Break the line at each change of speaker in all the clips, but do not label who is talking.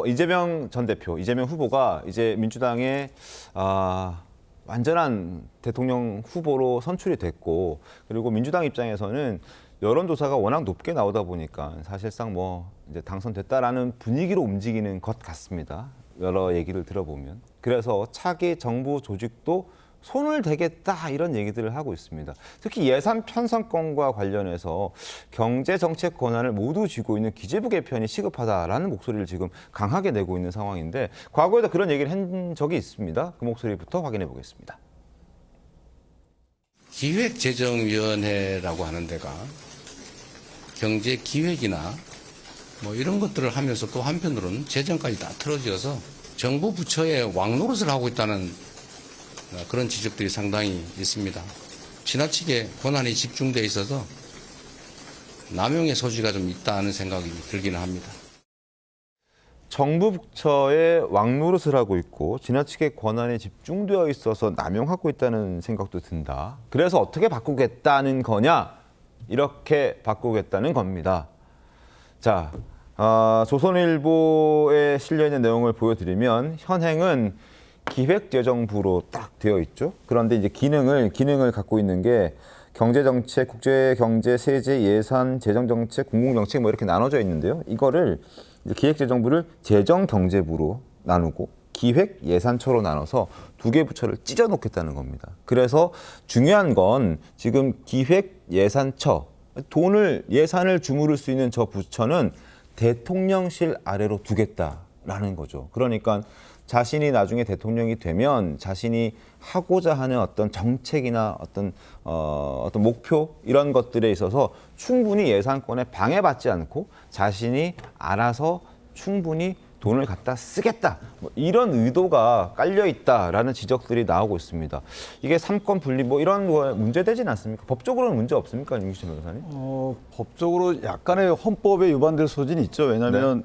이재명 전 대표, 이재명 후보가 이제 민주당의 완전한 대통령 후보로 선출이 됐고, 그리고 민주당 입장에서는 여론조사가 워낙 높게 나오다 보니까 사실상 뭐 이제 당선됐다라는 분위기로 움직이는 것 같습니다. 여러 얘기를 들어보면. 그래서 차기 정부 조직도 손을 대겠다 이런 얘기들을 하고 있습니다. 특히 예산 편성권과 관련해서 경제정책 권한을 모두 쥐고 있는 기재부 개편이 시급하다라는 목소리를 지금 강하게 내고 있는 상황인데, 과거에도 그런 얘기를 한 적이 있습니다. 그 목소리부터 확인해 보겠습니다.
기획재정위원회라고 하는 데가 경제기획이나 뭐 이런 것들을 하면서 또 한편으로는 재정까지 다 틀어지어서 정부 부처의 왕노릇을 하고 있다는 그런 지적들이 상당히 있습니다. 지나치게 권한이 집중돼 있어서 남용의 소지가 좀 있다는 생각이 들기는 합니다.
정부 부처에 왕노릇을 하고 있고 지나치게 권한이 집중되어 있어서 남용하고 있다는 생각도 든다. 그래서 어떻게 바꾸겠다는 거냐? 이렇게 바꾸겠다는 겁니다. 자, 조선일보에 실려있는 내용을 보여드리면 현행은 기획재정부로 딱 되어 있죠. 그런데 이제 기능을 갖고 있는 게 경제정책, 국제경제, 세제, 예산, 재정정책, 공공정책 뭐 이렇게 나눠져 있는데요. 이거를 이제 기획재정부를 재정경제부로 나누고 기획예산처로 나눠서 두 개 부처를 찢어 놓겠다는 겁니다. 그래서 중요한 건 지금 기획예산처, 예산을 주무를 수 있는 저 부처는 대통령실 아래로 두겠다라는 거죠. 그러니까 자신이 나중에 대통령이 되면 자신이 하고자 하는 어떤 정책이나 어떤 목표 이런 것들에 있어서 충분히 예산권에 방해받지 않고 자신이 알아서 충분히 돈을 갖다 쓰겠다, 뭐 이런 의도가 깔려 있다라는 지적들이 나오고 있습니다. 이게 삼권 분리 뭐 이런 거에 문제되진 않습니까? 법적으로는 문제 없습니까, 윤기춘 변호사님?
법적으로 약간의 헌법에 위반될 소지는 있죠. 왜냐하면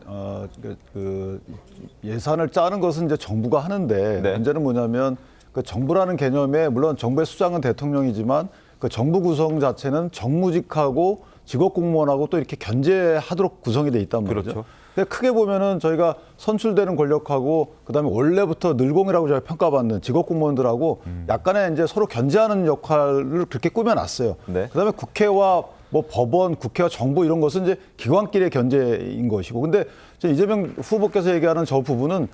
예산을 짜는 것은 이제 정부가 하는데 문제는 뭐냐면 그 정부라는 개념에 물론 정부의 수장은 대통령이지만 그 정부 구성 자체는 정무직하고 직업공무원하고 또 이렇게 견제하도록 구성이 돼 있단 말이죠.
그렇죠.
크게 보면은 저희가 선출되는 권력하고 그다음에 원래부터 늘공이라고 저희가 평가받는 직업공무원들하고 약간의 이제 서로 견제하는 역할을 그렇게 꾸며놨어요.
네.
그다음에 국회와 뭐 법원, 국회와 정부 이런 것은 이제 기관끼리의 견제인 것이고, 근데 이재명 후보께서 얘기하는 저 부분은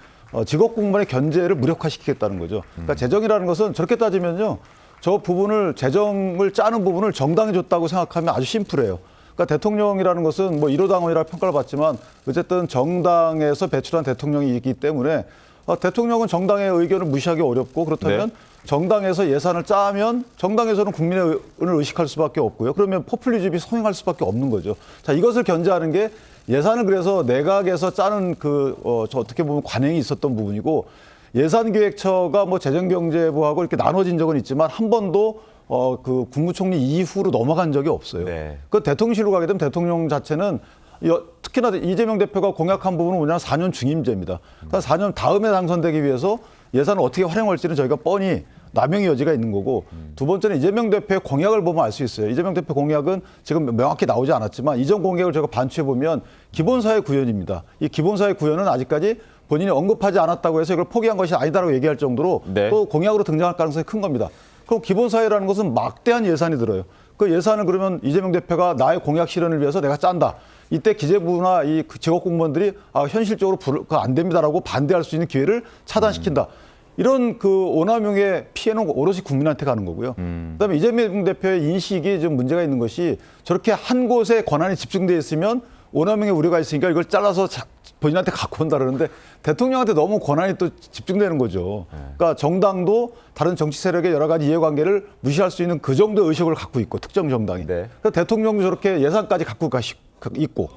직업공무원의 견제를 무력화시키겠다는 거죠. 그러니까 재정이라는 것은 저렇게 따지면요, 저 부분을 재정을 짜는 부분을 정당이 줬다고 생각하면 아주 심플해요. 그러니까 대통령이라는 것은 뭐 1호 당원이라 평가를 받지만 어쨌든 정당에서 배출한 대통령이기 때문에 대통령은 정당의 의견을 무시하기 어렵고, 그렇다면 정당에서 예산을 짜면 정당에서는 국민의 의를 의식할 수밖에 없고요. 그러면 포퓰리즘이 성행할 수밖에 없는 거죠. 자, 이것을 견제하는 게 예산을 그래서 내각에서 짜는 저 어떻게 보면 관행이 있었던 부분이고, 예산기획처가 뭐 재정경제부하고 이렇게 나눠진 적은 있지만 한 번도 그 국무총리 이후로 넘어간 적이 없어요. 그 대통령실로 가게 되면 대통령 자체는 특히나 이재명 대표가 공약한 부분은 뭐냐면 4년 중임제입니다. 그러니까 4년 다음에 당선되기 위해서 예산을 어떻게 활용할지는 저희가 뻔히 남용의 여지가 있는 거고, 두 번째는 이재명 대표의 공약을 보면 알 수 있어요. 이재명 대표 공약은 지금 명확히 나오지 않았지만 이전 공약을 제가 반추해 보면 기본사회 구현입니다. 이 기본사회 구현은 아직까지 본인이 언급하지 않았다고 해서 이걸 포기한 것이 아니다라고 얘기할 정도로 또 공약으로 등장할 가능성이 큰 겁니다. 그럼 기본사회라는 것은 막대한 예산이 들어요. 그 예산을 그러면 이재명 대표가 나의 공약 실현을 위해서 내가 짠다. 이때 기재부나 이 직업공무원들이 현실적으로 안 됩니다라고 반대할 수 있는 기회를 차단시킨다. 이런 그 오남용의 피해는 오롯이 국민한테 가는 거고요. 그다음에 이재명 대표의 인식이 좀 문제가 있는 것이 저렇게 한 곳에 권한이 집중되어 있으면 오남용의 우려가 있으니까 이걸 잘라서 본인한테 갖고 온다 그러는데 대통령한테 너무 권한이 또 집중되는 거죠. 그러니까 정당도 다른 정치 세력의 여러 가지 이해관계를 무시할 수 있는 그 정도의 의식을 갖고 있고, 특정 정당이. 그러니까 대통령도 저렇게 예산까지 갖고 있고,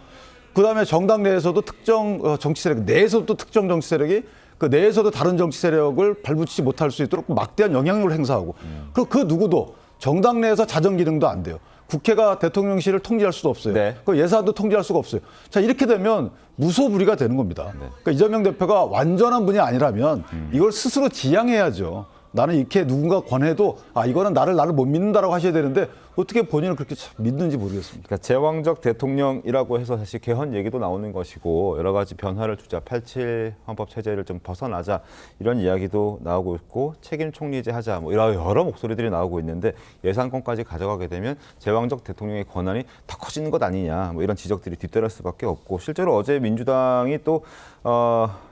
그다음에 정당 내에서도 특정 정치 세력 내에서도 또 특정 정치 세력이 그 내에서도 다른 정치 세력을 발붙이지 못할 수 있도록 막대한 영향력을 행사하고, 그리고 그 누구도 정당 내에서 자정 기능도 안 돼요. 국회가 대통령실을 통제할 수도 없어요. 그 예산도 통제할 수가 없어요. 자, 이렇게 되면 무소불위가 되는 겁니다. 그러니까 이재명 대표가 완전한 분이 아니라면 이걸 스스로 지양해야죠. 나는 이렇게 누군가 권해도 이거는 나를 못 믿는다라고 하셔야 되는데 어떻게 본인을 그렇게 참 믿는지 모르겠습니다.
그러니까 제왕적 대통령이라고 해서 사실 개헌 얘기도 나오는 것이고 여러 가지 변화를 주자, 87 헌법 체제를 좀 벗어나자 이런 이야기도 나오고 있고 책임 총리제 하자 뭐 이런 여러 목소리들이 나오고 있는데 예산권까지 가져가게 되면 제왕적 대통령의 권한이 더 커지는 것 아니냐 뭐 이런 지적들이 뒤따를 수밖에 없고 실제로 어제 민주당이 또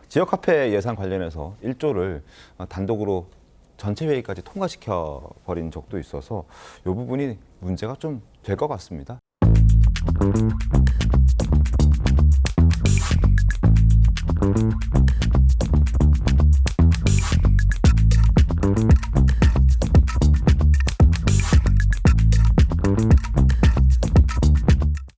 지역화폐 예산 관련해서 1조를 단독으로 전체 회의까지 통과시켜 버린 적도 있어서 이 부분이 문제가 좀 될 것 같습니다.